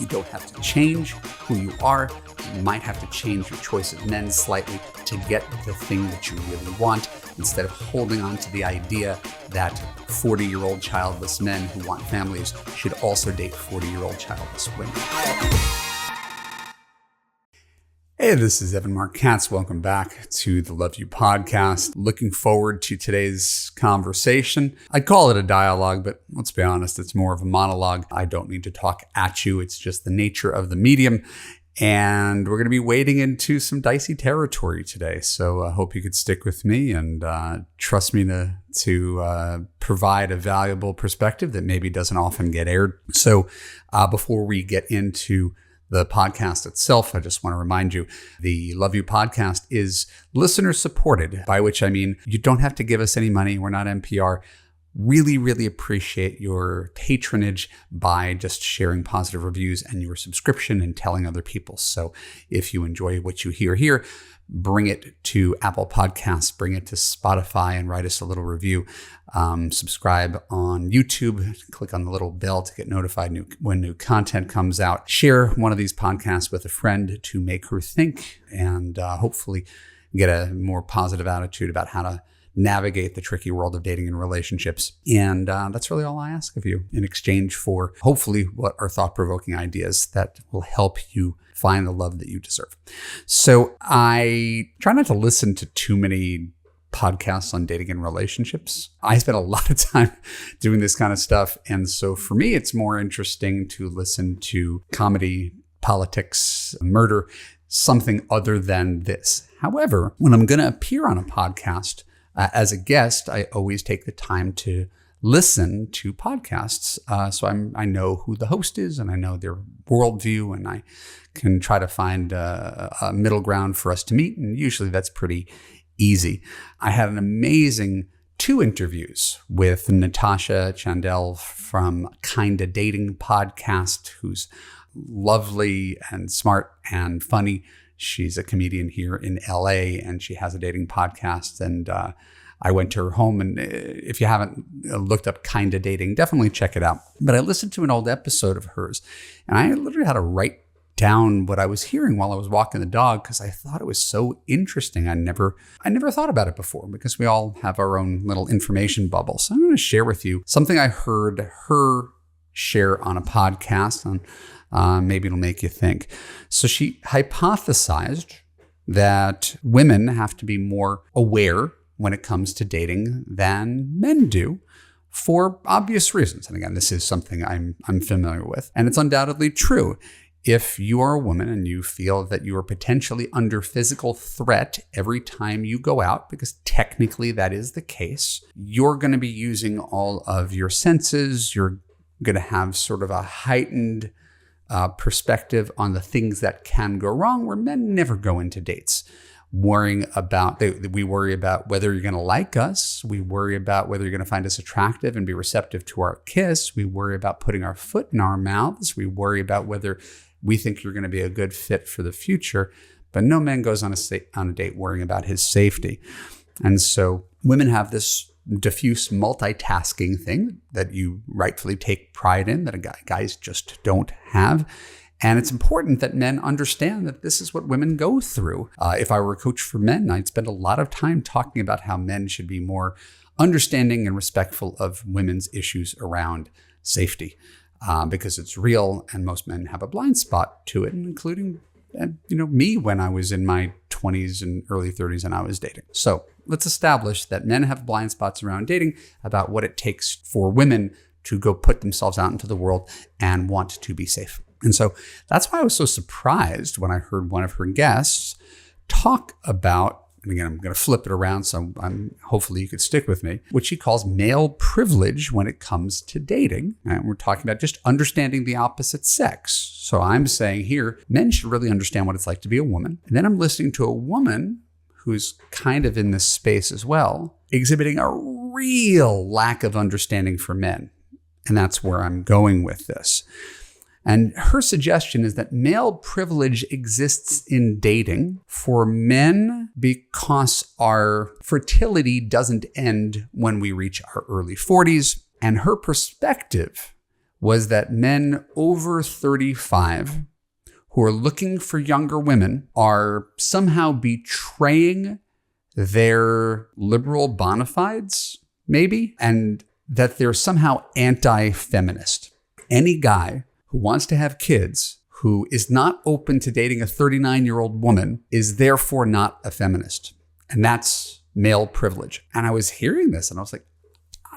You don't have to change who you are. You might have to change your choice of men slightly to get the thing that you really want, instead of holding on to the idea that 40-year-old childless men who want families should also date 40-year-old childless women. Hey, this is Evan Mark Katz. Welcome back to the Love You podcast. Looking forward to today's conversation. I call it a dialogue, but let's be honest, it's more of a monologue. I don't need to talk at you. It's just the nature of the medium. And we're going to be wading into some dicey territory today. So I hope you could stick with me and trust me to provide a valuable perspective that maybe doesn't often get aired. So before we get into the podcast itself, I just want to remind you, the Love You podcast is listener supported, by which I mean you don't have to give us any money. We're not NPR. Really, really appreciate your patronage by just sharing positive reviews and your subscription and telling other people. So if you enjoy what you hear here, bring it to Apple Podcasts, bring it to Spotify, and write us a little review. Subscribe on YouTube. Click on the little bell to get notified when new content comes out. Share one of these podcasts with a friend to make her think and hopefully get a more positive attitude about how to navigate the tricky world of dating and relationships. And that's really all I ask of you in exchange for hopefully what are thought-provoking ideas that will help you find the love that you deserve. So I try not to listen to too many podcasts on dating and relationships. I spend a lot of time doing this kind of stuff. And so for me, it's more interesting to listen to comedy, politics, murder, something other than this. However, when I'm going to appear on a podcast, as a guest, I always take the time to listen to podcasts. So I know who the host is and I know their worldview, and I can try to find a middle ground for us to meet. And usually that's pretty easy. I had an amazing 2 interviews with Natasha Chandel from Kinda Dating podcast, who's lovely and smart and funny. She's a comedian here in LA and she has a dating podcast. And I went to her home, and if you haven't looked up Kinda Dating, definitely check it out. But I listened to an old episode of hers and I literally had to write down what I was hearing while I was walking the dog because I thought it was so interesting. I never thought about it before because we all have our own little information bubble. So I'm going to share with you something I heard her share on a podcast on maybe it'll make you think. So she hypothesized that women have to be more aware when it comes to dating than men do for obvious reasons. And again, this is something I'm familiar with, and it's undoubtedly true. If you are a woman and you feel that you are potentially under physical threat every time you go out, because technically that is the case, you're going to be using all of your senses. You're going to have sort of a heightened perspective on the things that can go wrong, where men never go into dates worrying about, we worry about whether you're going to like us. We worry about whether you're going to find us attractive and be receptive to our kiss. We worry about putting our foot in our mouths. We worry about whether we think you're going to be a good fit for the future. But no man goes on a date worrying about his safety. And so women have this diffuse multitasking thing that you rightfully take pride in that guys just don't have. And it's important that men understand that this is what women go through. If I were a coach for men, I'd spend a lot of time talking about how men should be more understanding and respectful of women's issues around safety, because it's real and most men have a blind spot to it, including me when I was in my 20s and early 30s and I was dating. So let's establish that men have blind spots around dating about what it takes for women to go put themselves out into the world and want to be safe. And so that's why I was so surprised when I heard one of her guests talk about, and again, I'm going to flip it around, so hopefully you could stick with me, what she calls male privilege when it comes to dating. And we're talking about just understanding the opposite sex. So I'm saying here, men should really understand what it's like to be a woman. And then I'm listening to a woman who's kind of in this space as well, exhibiting a real lack of understanding for men. And that's where I'm going with this. And her suggestion is that male privilege exists in dating for men because our fertility doesn't end when we reach our early 40s. And her perspective was that men over 35 who are looking for younger women are somehow betraying their liberal bona fides, maybe, and that they're somehow anti-feminist. Any guy who wants to have kids who is not open to dating a 39-year-old woman is therefore not a feminist. And that's male privilege. And I was hearing this and I was like,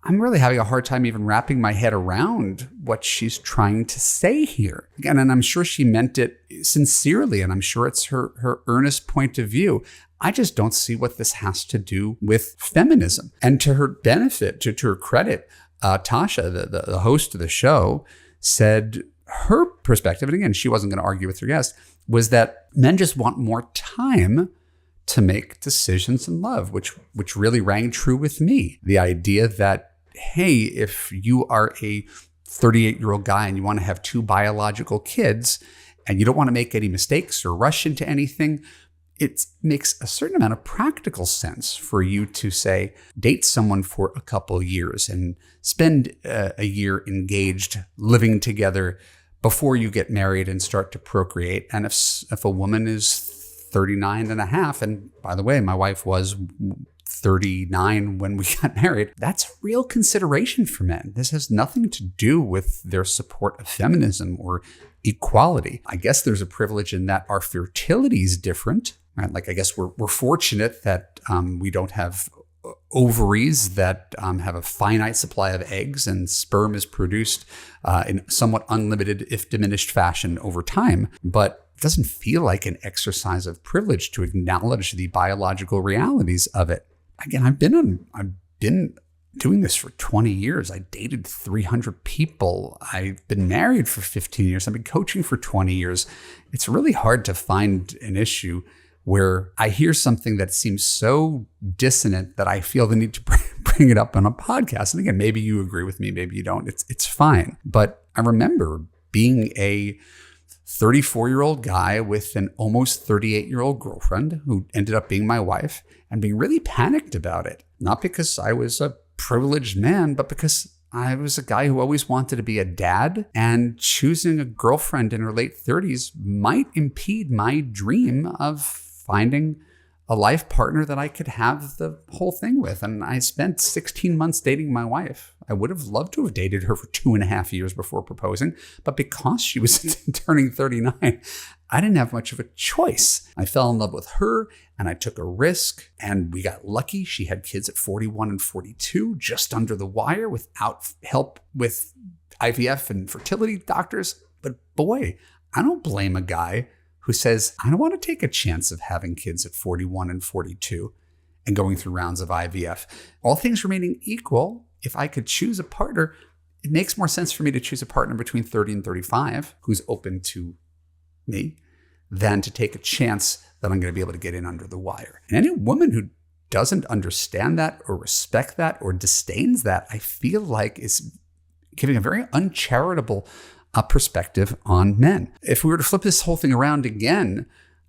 I'm really having a hard time even wrapping my head around what she's trying to say here. Again, and I'm sure she meant it sincerely, and I'm sure it's her earnest point of view. I just don't see what this has to do with feminism. And to her benefit, to her credit, Tasha, the host of the show, said her perspective, and again, she wasn't going to argue with her guest, was that men just want more time to make decisions in love, which really rang true with me. The idea that, hey, if you are a 38-year-old guy and you want to have 2 biological kids and you don't want to make any mistakes or rush into anything, it makes a certain amount of practical sense for you to say, date someone for a couple years and spend a year engaged, living together before you get married and start to procreate. And if a woman is 39 and a half, and by the way, my wife was 39 when we got married, that's real consideration for men. This has nothing to do with their support of feminism or equality. I guess there's a privilege in that our fertility is different, right? Like, I guess we're fortunate that we don't have ovaries that have a finite supply of eggs, and sperm is produced in somewhat unlimited, if diminished fashion over time. But it doesn't feel like an exercise of privilege to acknowledge the biological realities of it. Again, I've been doing this for 20 years. I dated 300 people. I've been married for 15 years. I've been coaching for 20 years. It's really hard to find an issue where I hear something that seems so dissonant that I feel the need to bring it up on a podcast. And again, maybe you agree with me, maybe you don't. It's fine. But I remember being a 34-year-old guy with an almost 38-year-old girlfriend who ended up being my wife, and being really panicked about it. Not because I was a privileged man, but because I was a guy who always wanted to be a dad, and choosing a girlfriend in her late 30s might impede my dream of finding a life partner that I could have the whole thing with. And I spent 16 months dating my wife. I would have loved to have dated her for 2.5 years before proposing, but because she was turning 39, I didn't have much of a choice. I fell in love with her and I took a risk, and we got lucky. She had kids at 41 and 42, just under the wire, without help with IVF and fertility doctors. But boy, I don't blame a guy who says, I don't want to take a chance of having kids at 41 and 42 and going through rounds of IVF. All things remaining equal, if I could choose a partner, it makes more sense for me to choose a partner between 30 and 35 who's open to me than to take a chance that I'm going to be able to get in under the wire. And any woman who doesn't understand that or respect that or disdains that, I feel like is giving a very uncharitable perspective on men. If we were to flip this whole thing around again,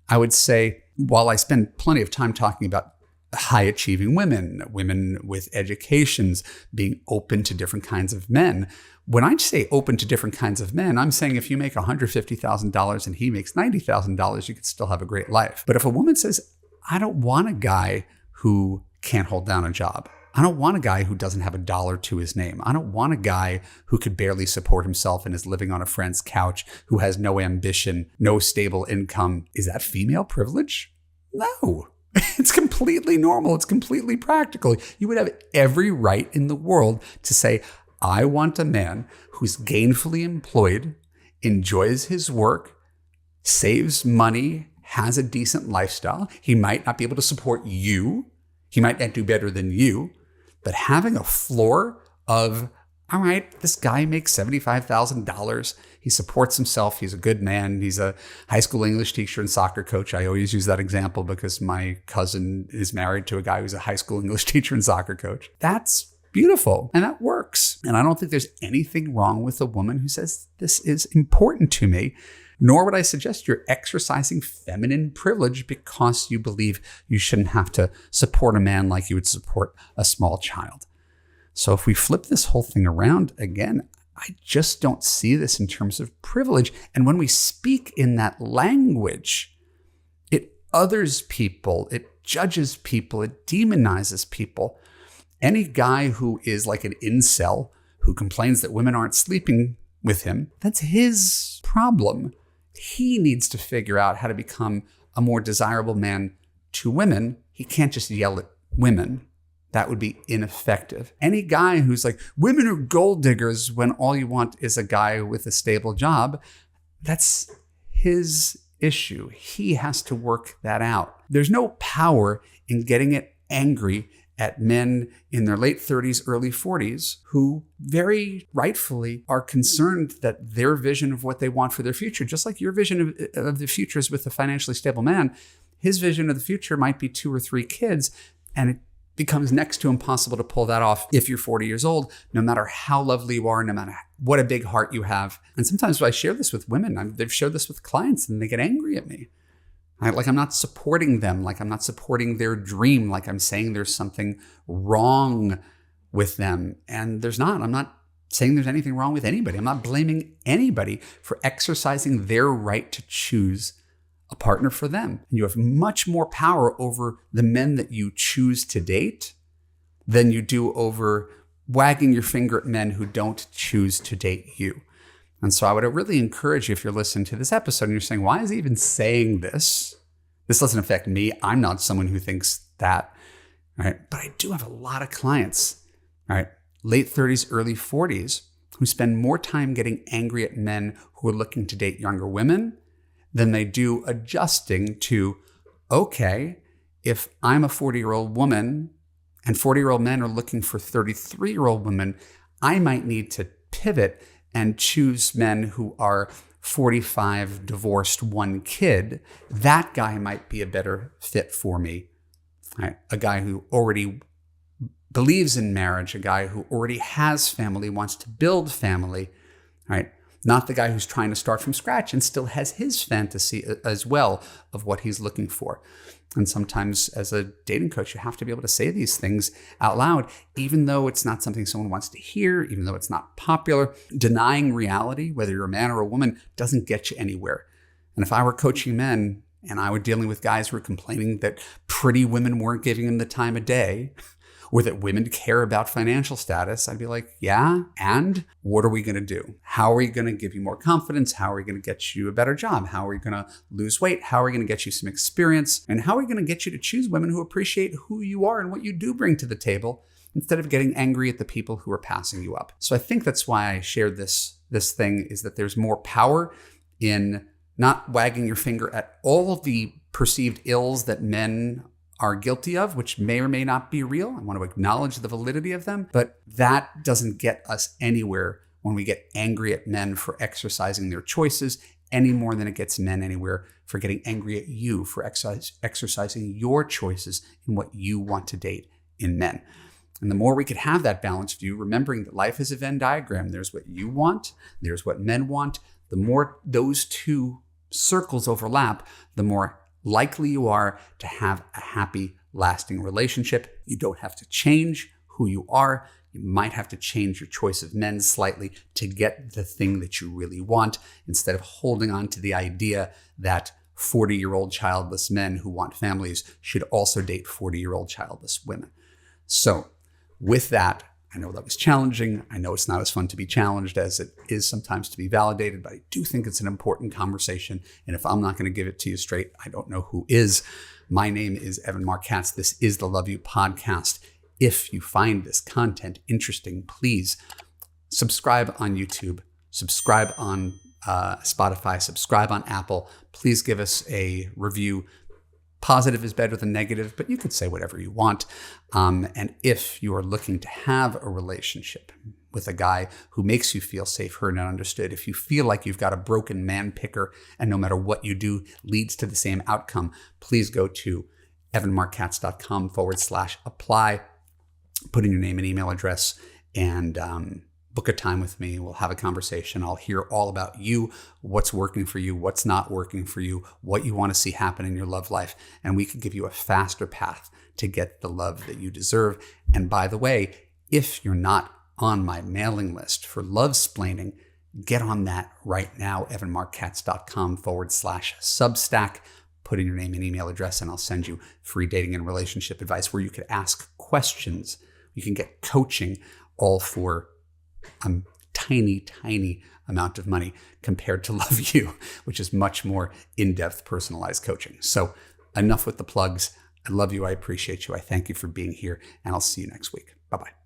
I would say, while I spend plenty of time talking about high achieving women, women with educations, being open to different kinds of men, when I say open to different kinds of men, I'm saying if you make $150,000 and he makes $90,000, you could still have a great life. But if a woman says, I don't want a guy who can't hold down a job, I don't want a guy who doesn't have a dollar to his name, I don't want a guy who could barely support himself and is living on a friend's couch, who has no ambition, no stable income, is that female privilege? No. It's completely normal. It's completely practical. You would have every right in the world to say, I want a man who's gainfully employed, enjoys his work, saves money, has a decent lifestyle. He might not be able to support you. He might not do better than you. But having a floor of, all right, this guy makes $75,000. He supports himself. He's a good man. He's a high school English teacher and soccer coach. I always use that example because my cousin is married to a guy who's a high school English teacher and soccer coach. That's beautiful. And that works. And I don't think there's anything wrong with a woman who says, this is important to me. Nor would I suggest you're exercising feminine privilege because you believe you shouldn't have to support a man like you would support a small child. So if we flip this whole thing around again, I just don't see this in terms of privilege. And when we speak in that language, it others people, it judges people, it demonizes people. Any guy who is like an incel, who complains that women aren't sleeping with him, that's his problem. He needs to figure out how to become a more desirable man to women. He can't just yell at women. That would be ineffective. Any guy who's like, women are gold diggers when all you want is a guy with a stable job, that's his issue. He has to work that out. There's no power in getting it angry at men in their late 30s, early 40s, who very rightfully are concerned that their vision of what they want for their future, just like your vision of the future is with a financially stable man, his vision of the future might be 2 or 3 kids, and it becomes next to impossible to pull that off if you're 40 years old, no matter how lovely you are, no matter what a big heart you have. And sometimes I share this with women. They've shared this with clients, and they get angry at me. Like I'm not supporting them, like I'm not supporting their dream, like I'm saying there's something wrong with them. And there's not. I'm not saying there's anything wrong with anybody. I'm not blaming anybody for exercising their right to choose a partner for them. And you have much more power over the men that you choose to date than you do over wagging your finger at men who don't choose to date you. And so I would really encourage you, if you're listening to this episode and you're saying, why is he even saying this? This doesn't affect me. I'm not someone who thinks that, right? But I do have a lot of clients, right? Late 30s, early 40s, who spend more time getting angry at men who are looking to date younger women than they do adjusting to, okay, if I'm a 40-year-old woman and 40-year-old men are looking for 33-year-old women, I might need to pivot and choose men who are 45, divorced, 1 kid. That guy might be a better fit for me. Right? A guy who already believes in marriage, a guy who already has family, wants to build family, right? Not the guy who's trying to start from scratch and still has his fantasy as well of what he's looking for. And sometimes as a dating coach, you have to be able to say these things out loud, even though it's not something someone wants to hear, even though it's not popular. Denying reality, whether you're a man or a woman, doesn't get you anywhere. And if I were coaching men and I were dealing with guys who were complaining that pretty women weren't giving them the time of day, or that women care about financial status, I'd be like, yeah, and what are we going to do? How are we going to give you more confidence? How are we going to get you a better job? How are we going to lose weight? How are we going to get you some experience? And how are we going to get you to choose women who appreciate who you are and what you do bring to the table, instead of getting angry at the people who are passing you up? So I think that's why I shared this thing, is that there's more power in not wagging your finger at all the perceived ills that men are guilty of, which may or may not be real. I want to acknowledge the validity of them, but that doesn't get us anywhere when we get angry at men for exercising their choices, any more than it gets men anywhere for getting angry at you for exercising your choices in what you want to date in men. And the more we could have that balanced view, remembering that life is a Venn diagram, there's what you want, there's what men want. The more those two circles overlap, the more likely you are to have a happy, lasting relationship. You don't have to change who you are. You might have to change your choice of men slightly to get the thing that you really want, instead of holding on to the idea that 40-year-old childless men who want families should also date 40-year-old childless women. So with that, I know that was challenging. I know it's not as fun to be challenged as it is sometimes to be validated, but I do think it's an important conversation. And if I'm not going to give it to you straight, I don't know who is. My name is Evan Mark Katz. This is the Love You Podcast. If you find this content interesting, please subscribe on YouTube, subscribe on Spotify, subscribe on Apple. Please give us a review. Positive is better than negative, but you could say whatever you want. And if you are looking to have a relationship with a guy who makes you feel safe, heard, and understood, if you feel like you've got a broken man picker and no matter what you do leads to the same outcome, please go to evanmarkkatz.com/apply, put in your name and email address, and book a time with me. We'll have a conversation. I'll hear all about you, what's working for you, what's not working for you, what you want to see happen in your love life. And we can give you a faster path to get the love that you deserve. And by the way, if you're not on my mailing list for love-splaining, get on that right now, evanmarkkatz.com/Substack. Put in your name and email address, and I'll send you free dating and relationship advice where you could ask questions. You can get coaching, all for a tiny amount of money compared to Love U, which is much more in-depth personalized coaching. So enough with the plugs. I love you. I appreciate you. I thank you for being here, and I'll see you next week. Bye-bye.